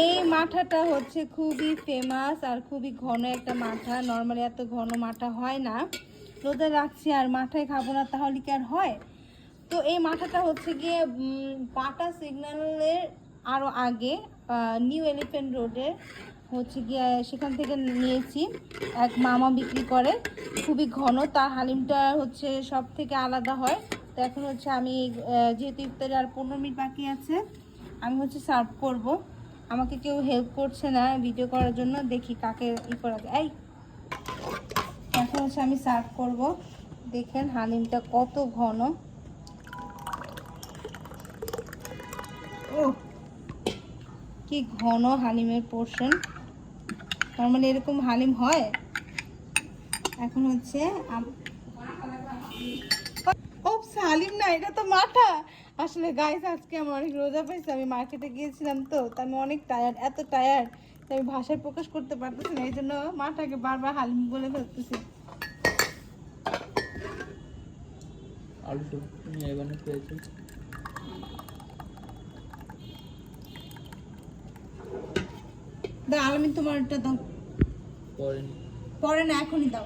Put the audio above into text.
এই মাঠাটা হচ্ছে খুবই ফেমাস আর খুবই ঘন একটা মাঠা। নর্মালি এত ঘন মাঠা হয় না। রোদে রাখছি আর মাঠায় খাবো না, তাহলে কি আর হয়? তো এই মাঠাটা হচ্ছে গিয়ে বাটা সিগন্যালের আরও আগে নিউ এলিফ্যান্ট রোডে হচ্ছে গিয়ে সেখান থেকে নিয়েছি। এক মামা বিক্রি করে, খুবই ঘন, তার হালিমটা হচ্ছে সব থেকে আলাদা হয়। তো এখন হচ্ছে আমি যেহেতু ইফতারে আর 15 মিনিট বাকি আছে, আমি হচ্ছে সার্ভ করব। আমাকে কেউ হেল্প করছে না ভিডিও করার জন্য, দেখি কাকে করা যায়। এই এখন হচ্ছে আমি সার্ভ করব। দেখেন হালিমটা কত ঘন। ও কি ঘন হালিমের পোর্শন, নর্মালি এরকম হালিম হয়? এখন হচ্ছে হালিম না, এটা তো মাঠা। আসলে গাইস আজকে আমার অনেক রোজা পাইছে, আমি মার্কেটে গিয়েছিলাম, তো আমি অনেক টায়ার্ড, এত টায়ার্ড আমি ভাষায় প্রকাশ করতে পারতেছি না, এই জন্য মাঠাকে বারবার হালিম বলে ফেলতেছি। আলমিন তোমার দাও, পরে না এখনই দাও।